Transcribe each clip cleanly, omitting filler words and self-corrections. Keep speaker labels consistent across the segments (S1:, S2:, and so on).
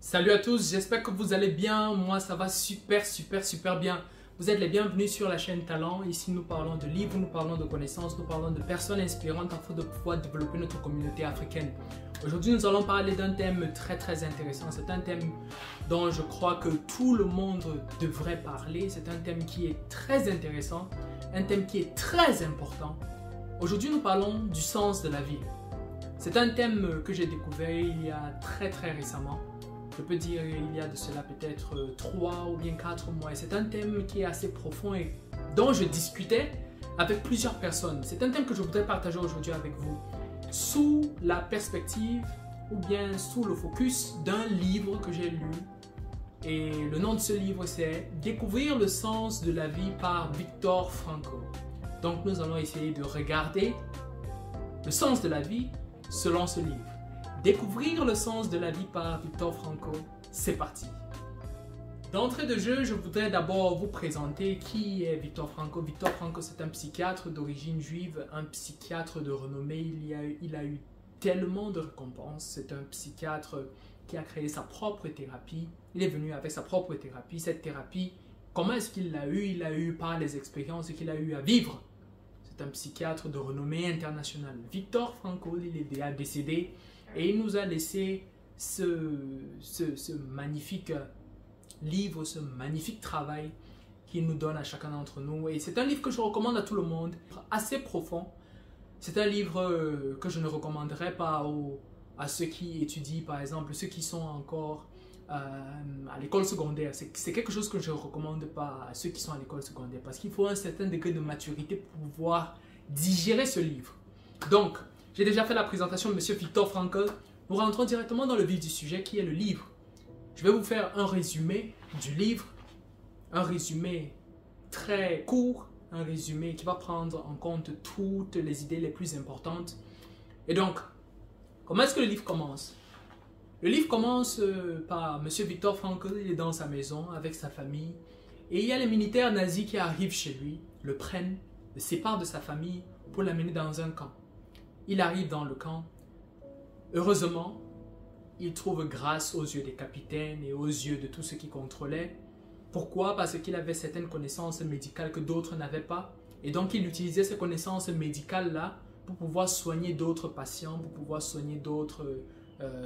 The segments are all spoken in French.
S1: Salut à tous, j'espère que vous allez bien. Moi, ça va super bien. Vous êtes les bienvenus sur la chaîne Talent. Ici, nous parlons de livres, nous parlons de connaissances, nous parlons de personnes inspirantes afin de pouvoir développer notre communauté africaine. Aujourd'hui, nous allons parler d'un thème très intéressant. C'est un thème dont je crois que tout le monde devrait parler. C'est un thème qui est très intéressant, un thème qui est très important. Aujourd'hui, nous parlons du sens de la vie. C'est un thème que j'ai découvert il y a très récemment. Je peux dire il y a de cela peut-être 3 ou bien 4 mois. Et c'est un thème qui est assez profond et dont je discutais avec plusieurs personnes. C'est un thème que je voudrais partager aujourd'hui avec vous sous la perspective ou bien sous le focus d'un livre que j'ai lu. Et le nom de ce livre c'est Découvrir le sens de la vie par Viktor Frankl. Donc nous allons essayer de regarder le sens de la vie selon ce livre. Découvrir le sens de la vie par Viktor Frankl, c'est parti. D'entrée de jeu, je voudrais d'abord vous présenter qui est Viktor Frankl. Viktor Frankl, c'est un psychiatre d'origine juive, un psychiatre de renommée. Il a eu tellement de récompenses. C'est un psychiatre qui a créé sa propre thérapie. Il est venu avec sa propre thérapie. Cette thérapie, comment est-ce qu'il l'a eu? Il l'a eu par les expériences qu'il a eu à vivre. C'est un psychiatre de renommée internationale. Viktor Frankl, il est déjà décédé. Et il nous a laissé ce magnifique livre, ce magnifique travail qu'il nous donne à chacun d'entre nous. Et c'est un livre que je recommande à tout le monde, assez profond. C'est un livre que je ne recommanderais pas à ceux qui étudient, par exemple, ceux qui sont encore à l'école secondaire. C'est quelque chose que je ne recommande pas à ceux qui sont à l'école secondaire parce qu'il faut un certain degré de maturité pour pouvoir digérer ce livre. Donc, j'ai déjà fait la présentation de M. Viktor Frankl. Nous rentrons directement dans le vif du sujet qui est le livre. Je vais vous faire un résumé du livre, un résumé très court, un résumé qui va prendre en compte toutes les idées les plus importantes. Et donc, comment est-ce que le livre commence? Le livre commence par M. Viktor Frankl, il est dans sa maison avec sa famille. Et il y a les militaires nazis qui arrivent chez lui, le prennent, le séparent de sa famille pour l'amener dans un camp. Il arrive dans le camp. Heureusement, il trouve grâce aux yeux des capitaines et aux yeux de tous ceux qui contrôlaient. Pourquoi? Parce qu'il avait certaines connaissances médicales que d'autres n'avaient pas. Et donc, il utilisait ces connaissances médicales-là pour pouvoir soigner d'autres patients, pour pouvoir soigner d'autres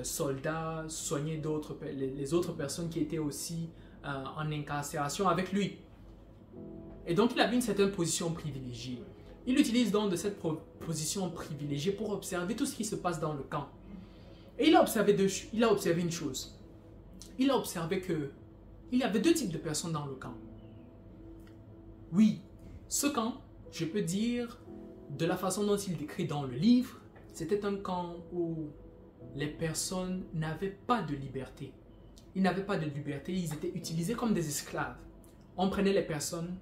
S1: soldats, soigner les autres personnes qui étaient aussi en incarcération avec lui. Et donc, il avait une certaine position privilégiée. Il utilise donc de cette position privilégiée pour observer tout ce qui se passe dans le camp. Et il a observé une chose. Il a observé qu'il y avait deux types de personnes dans le camp. Oui, ce camp, je peux dire, de la façon dont il décrit dans le livre, c'était un camp où les personnes n'avaient pas de liberté. Ils n'avaient pas de liberté, ils étaient utilisés comme des esclaves. On prenait les personnes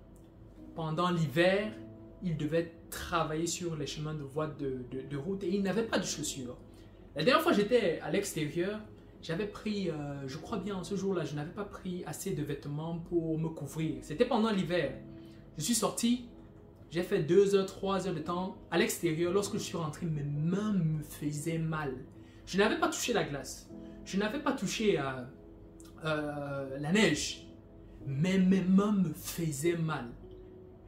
S1: pendant l'hiver. Ils devaient travailler sur les chemins de voie de route et ils n'avaient pas de chaussures. La dernière fois j'étais à l'extérieur, j'avais pris, je crois bien ce jour-là, je n'avais pas pris assez de vêtements pour me couvrir. C'était pendant l'hiver. Je suis sorti, j'ai fait 2 heures, 3 heures de temps à l'extérieur. Lorsque je suis rentré, mes mains me faisaient mal. Je n'avais pas touché la glace, je n'avais pas touché la neige, mais mes mains me faisaient mal.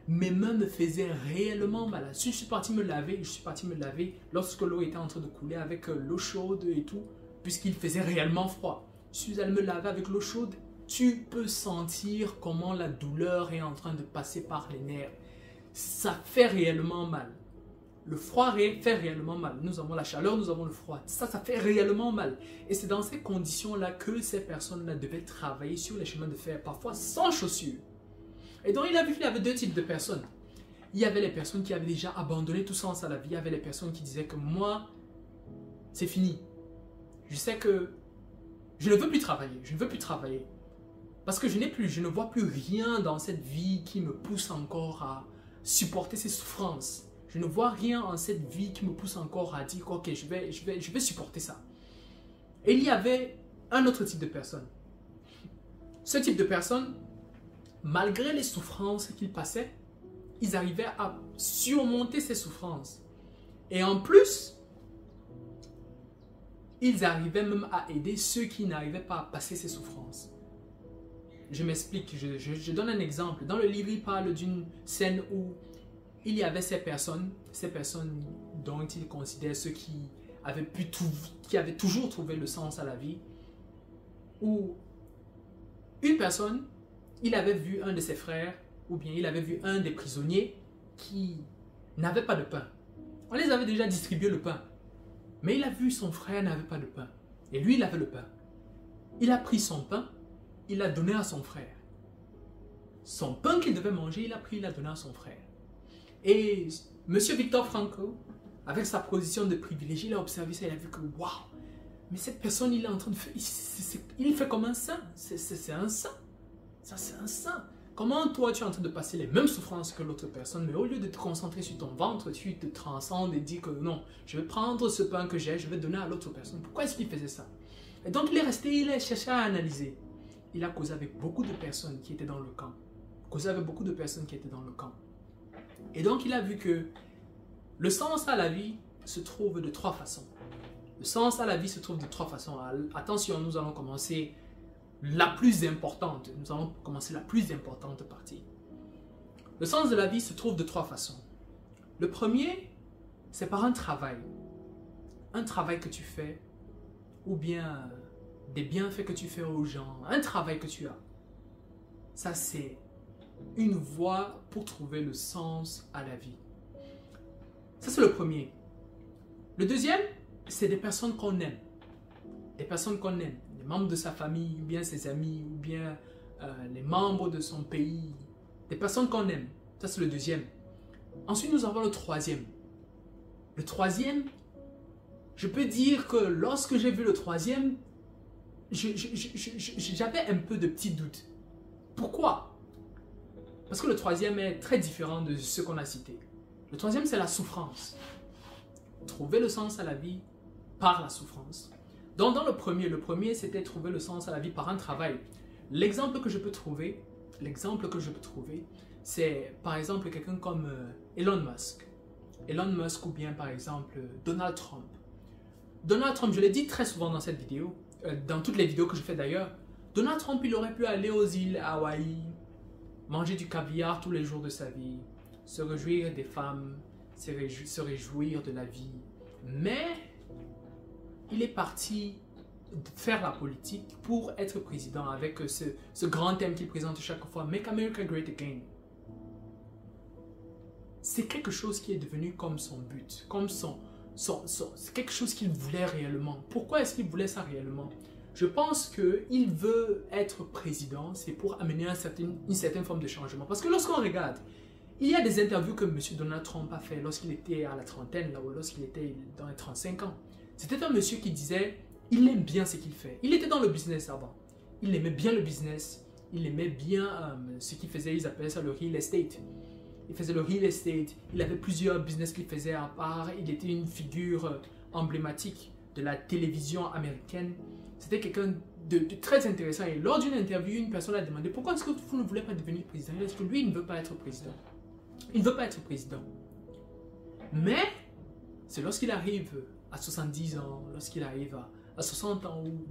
S1: Mes mains me faisaient réellement mal. Je suis parti me laver lorsque l'eau était en train de couler avec l'eau chaude et tout, puisqu'il faisait réellement froid. Je suis allé me laver avec l'eau chaude. Tu peux sentir comment la douleur est en train de passer par les nerfs. Ça fait réellement mal. Le froid fait réellement mal. Nous avons la chaleur, nous avons le froid. Ça fait réellement mal. Et c'est dans ces conditions-là que ces personnes-là devaient travailler sur les chemins de fer, parfois sans chaussures. Et donc, il a vu qu'il y avait deux types de personnes. Il y avait les personnes qui avaient déjà abandonné tout sens à la vie. Il y avait les personnes qui disaient que moi, c'est fini. Je sais que je ne veux plus travailler. Je ne veux plus travailler. Parce que je ne vois plus rien dans cette vie qui me pousse encore à supporter ces souffrances. Je ne vois rien en cette vie qui me pousse encore à dire, ok, je vais supporter ça. Et il y avait un autre type de personne. Ce type de personne, malgré les souffrances qu'ils passaient, ils arrivaient à surmonter ces souffrances. Et en plus, ils arrivaient même à aider ceux qui n'arrivaient pas à passer ces souffrances. Je m'explique, je donne un exemple. Dans le livre, il parle d'une scène où il y avait ces personnes dont il considère ceux qui avaient toujours trouvé le sens à la vie, où une personne, il avait vu un de ses frères, ou bien il avait vu un des prisonniers qui n'avait pas de pain. On les avait déjà distribué le pain, mais il a vu son frère n'avait pas de pain, et lui il avait le pain. Il a pris son pain, il l'a donné à son frère. Son pain qu'il devait manger, il a pris, il l'a donné à son frère. Et M. Victor Frankl, avec sa position de privilégié, il a observé ça, il a vu que waouh, mais cette personne, il est en train de faire, il fait comme un saint, c'est un saint. Ça, c'est un saint. Comment toi, tu es en train de passer les mêmes souffrances que l'autre personne, mais au lieu de te concentrer sur ton ventre, tu te transcendes et dis que non, je vais prendre ce pain que j'ai, je vais donner à l'autre personne. Pourquoi est-ce qu'il faisait ça? Et donc, il est resté, il a cherché à analyser. Il a causé avec beaucoup de personnes qui étaient dans le camp. Et donc, il a vu que le sens à la vie se trouve de trois façons. Le sens à la vie se trouve de trois façons. Attention, nous allons commencer la plus importante. Nous allons commencer la plus importante partie. Le sens de la vie se trouve de trois façons. Le premier, c'est par un travail. Un travail que tu fais, ou bien des bienfaits que tu fais aux gens, un travail que tu as. Ça, c'est une voie pour trouver le sens à la vie. Ça, c'est le premier. Le deuxième, c'est des personnes qu'on aime. Des personnes qu'on aime. Les membres de sa famille, ou bien ses amis, ou bien les membres de son pays. Des personnes qu'on aime. Ça, c'est le deuxième. Ensuite, nous avons le troisième. Le troisième, je peux dire que lorsque j'ai vu le troisième, j'avais un peu de petits doutes. Pourquoi? Parce que le troisième est très différent de ce qu'on a cité. Le troisième, c'est la souffrance. Trouver le sens à la vie par la souffrance. Donc, dans le premier, c'était trouver le sens à la vie par un travail. L'exemple que je peux trouver, c'est par exemple quelqu'un comme Elon Musk. Elon Musk ou bien par exemple Donald Trump. Donald Trump, je l'ai dit très souvent dans cette vidéo, dans toutes les vidéos que je fais d'ailleurs, Donald Trump, il aurait pu aller aux îles Hawaï, manger du caviar tous les jours de sa vie, se réjouir des femmes, se réjouir de la vie. Mais il est parti faire la politique pour être président avec ce grand thème qu'il présente chaque fois, Make America Great Again. C'est quelque chose qui est devenu comme son but, comme c'est quelque chose qu'il voulait réellement. Pourquoi est-ce qu'il voulait ça réellement? Je pense qu'il veut être président, c'est pour amener une certaine forme de changement. Parce que lorsqu'on regarde, il y a des interviews que M. Donald Trump a fait lorsqu'il était à la trentaine, là, ou lorsqu'il était dans les 35 ans. C'était un monsieur qui disait, il aime bien ce qu'il fait. Il était dans le business avant. Il aimait bien le business. Il aimait bien ce qu'il faisait, ils appelaient ça le real estate. Il faisait le real estate. Il avait plusieurs business qu'il faisait à part. Il était une figure emblématique de la télévision américaine. C'était quelqu'un de très intéressant. Et lors d'une interview, une personne a demandé pourquoi est-ce que vous ne voulez pas devenir président? Est-ce que lui, il ne veut pas être président? Il ne veut pas être président. Mais c'est lorsqu'il arrive à 70 ans, lorsqu'il arrive à 60 ans, où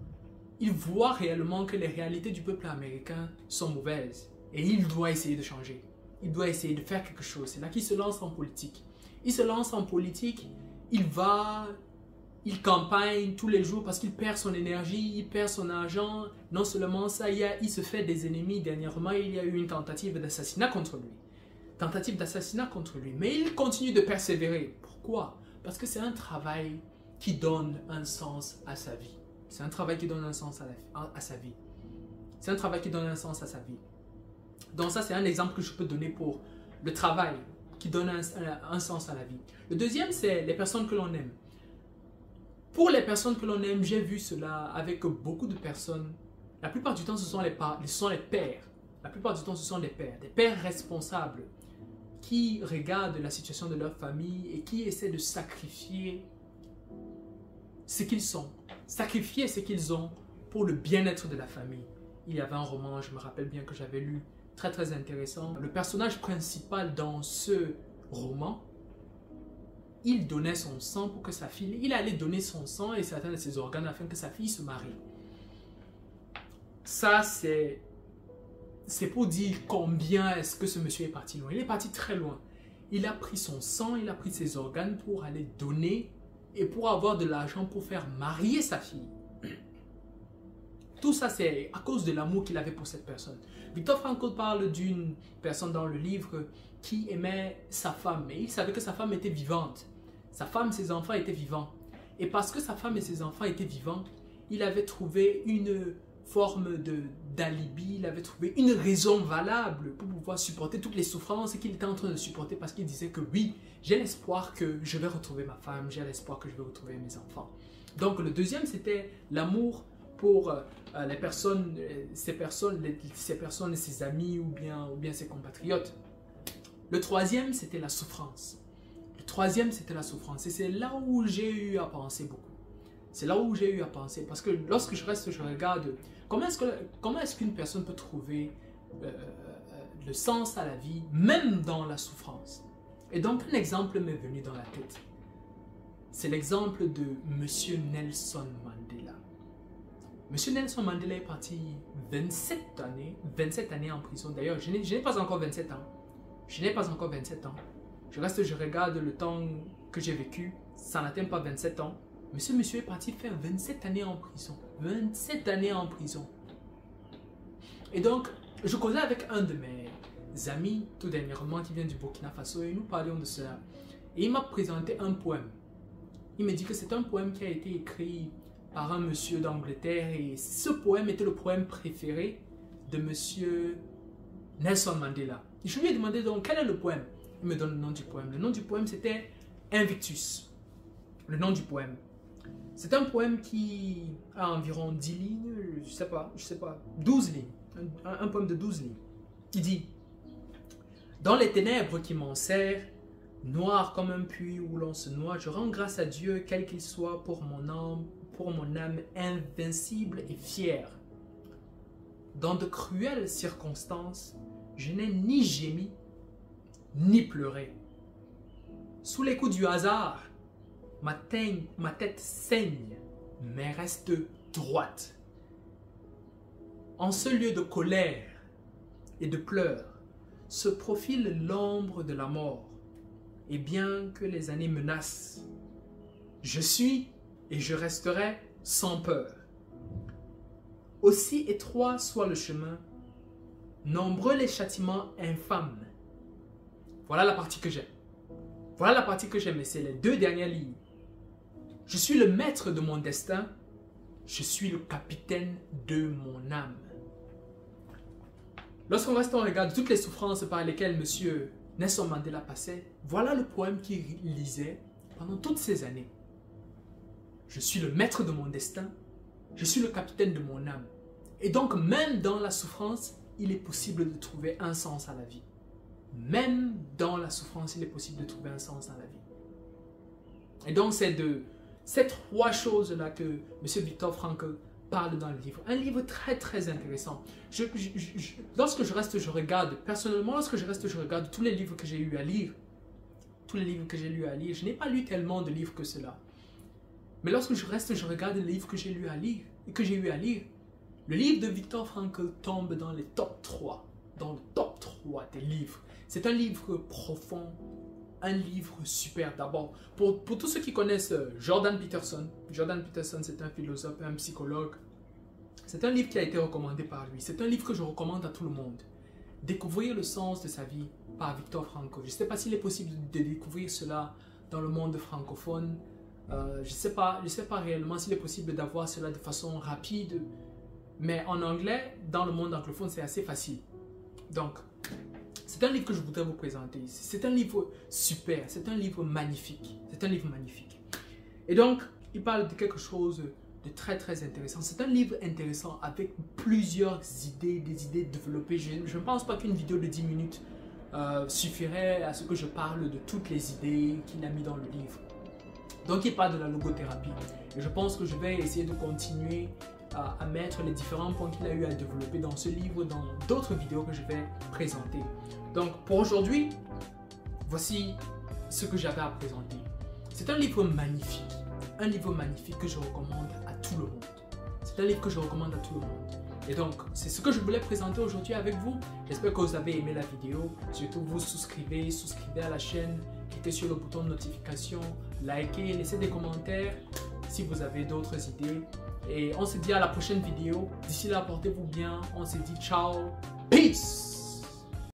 S1: il voit réellement que les réalités du peuple américain sont mauvaises. Et il doit essayer de changer. Il doit essayer de faire quelque chose. C'est là qu'il se lance en politique. Il se lance en politique, il campagne tous les jours parce qu'il perd son énergie, il perd son argent. Non seulement ça, il se fait des ennemis. Dernièrement, il y a eu une tentative d'assassinat contre lui. Mais il continue de persévérer. Pourquoi? Parce que c'est un travail qui donne un sens à sa vie. C'est un travail qui donne un sens à sa vie. C'est un travail qui donne un sens à sa vie. Donc ça, c'est un exemple que je peux donner pour le travail qui donne un sens à la vie. Le deuxième, c'est les personnes que l'on aime. Pour les personnes que l'on aime, j'ai vu cela avec beaucoup de personnes. La plupart du temps, ce sont les pères. La plupart du temps, ce sont des pères responsables qui regardent la situation de leur famille et qui essaient de sacrifier ce qu'ils sont. Sacrifier ce qu'ils ont pour le bien-être de la famille. Il y avait un roman, je me rappelle bien que j'avais lu, très très intéressant. Le personnage principal dans ce roman il donnait son sang pour que sa fille, il allait donner son sang et certains de ses organes afin que sa fille se marie. Ça, c'est pour dire combien est-ce que ce monsieur est parti loin. Il est parti très loin. Il a pris son sang, il a pris ses organes pour aller donner et pour avoir de l'argent pour faire marier sa fille. Tout ça, c'est à cause de l'amour qu'il avait pour cette personne. Viktor Frankl parle d'une personne dans le livre qui aimait sa femme. Et il savait que sa femme était vivante. Sa femme, ses enfants étaient vivants. Et parce que sa femme et ses enfants étaient vivants, il avait trouvé une forme d'alibi, il avait trouvé une raison valable pour pouvoir supporter toutes les souffrances qu'il était en train de supporter parce qu'il disait que oui, j'ai l'espoir que je vais retrouver ma femme, j'ai l'espoir que je vais retrouver mes enfants. Donc le deuxième, c'était l'amour pour les personnes, ces personnes, ses amis ou bien ses compatriotes. Le troisième, c'était la souffrance. Le troisième, c'était la souffrance. Et c'est là où j'ai eu à penser beaucoup. C'est là où j'ai eu à penser. Parce que lorsque je regarde comment est-ce qu'une personne peut trouver le sens à la vie, même dans la souffrance. Et donc, un exemple m'est venu dans la tête. C'est l'exemple de Monsieur Nelson Mandela. Monsieur Nelson Mandela est parti 27 années en prison. D'ailleurs, je n'ai pas encore 27 ans. Je n'ai pas encore 27 ans. Je regarde le temps que j'ai vécu, ça n'atteint pas 27 ans. Mais ce monsieur est parti faire 27 années en prison. 27 années en prison. Et donc, je causais avec un de mes amis, tout dernièrement, qui vient du Burkina Faso, et nous parlions de cela. Et il m'a présenté un poème. Il me dit que c'est un poème qui a été écrit par un monsieur d'Angleterre, et ce poème était le poème préféré de monsieur Nelson Mandela. Et je lui ai demandé donc quel est le poème. Il me donne le nom du poème. Le nom du poème c'était Invictus. Le nom du poème. C'est un poème qui a environ 10 lignes, je sais pas, 12 lignes. Un poème de 12 lignes. Il dit: dans les ténèbres qui m'enserrent, noir comme un puits où l'on se noie, je rends grâce à Dieu, quel qu'il soit, pour mon âme invincible et fière. Dans de cruelles circonstances, je n'ai ni gémi, ni pleuré. Sous les coups du hasard, ma tête saigne, mais reste droite. En ce lieu de colère et de pleurs, se profile l'ombre de la mort. Et bien que les années menacent, je suis et je resterai sans peur. Aussi étroit soit le chemin, nombreux les châtiments infâmes. Voilà la partie que j'aime. Voilà la partie que j'aime, et c'est les deux dernières lignes. Je suis le maître de mon destin, je suis le capitaine de mon âme. Lorsqu'on regarde toutes les souffrances par lesquelles M. Nelson Mandela passait, voilà le poème qu'il lisait pendant toutes ces années. Je suis le maître de mon destin, je suis le capitaine de mon âme. Et donc, même dans la souffrance, il est possible de trouver un sens à la vie. Même dans la souffrance, il est possible de trouver un sens à la vie. Et donc, c'est de ces trois choses-là que M. Viktor Frankl parle dans le livre. Un livre très très intéressant. Lorsque je regarde tous les livres que j'ai eu à lire, je n'ai pas lu tellement de livres que cela. Mais lorsque je regarde les livres que j'ai eu à lire, le livre de Viktor Frankl tombe dans les top 3, dans le top 3 des livres. C'est un livre profond, un livre super. D'abord, pour tous ceux qui connaissent Jordan Peterson, c'est un philosophe, un psychologue. C'est un livre qui a été recommandé par lui. C'est un livre que je recommande à tout le monde. Découvrir le sens de sa vie par Viktor Frankl. Je ne sais pas s'il est possible de découvrir cela dans le monde francophone. Je ne sais pas réellement s'il est possible d'avoir cela de façon rapide. Mais en anglais, dans le monde anglophone, c'est assez facile. Donc, c'est un livre que je voudrais vous présenter. C'est un livre super, c'est un livre magnifique. C'est un livre magnifique. Et donc, il parle de quelque chose de très très intéressant. C'est un livre intéressant avec plusieurs idées, des idées développées. Je ne pense pas qu'une vidéo de 10 minutes suffirait à ce que je parle de toutes les idées qu'il a mis dans le livre. Donc, il parle de la logothérapie. Et je pense que je vais essayer de continuer à mettre les différents points qu'il a eu à développer dans ce livre, dans d'autres vidéos que je vais présenter. Donc pour aujourd'hui, voici ce que j'avais à présenter. C'est un livre magnifique. Un livre magnifique que je recommande à tout le monde. C'est un livre que je recommande à tout le monde. Et donc, c'est ce que je voulais présenter aujourd'hui avec vous. J'espère que vous avez aimé la vidéo. Surtout, vous souscrivez à la chaîne, cliquez sur le bouton de notification, likez, laissez des commentaires si vous avez d'autres idées. Et on se dit à la prochaine vidéo. D'ici là, portez-vous bien. On se dit ciao. Peace!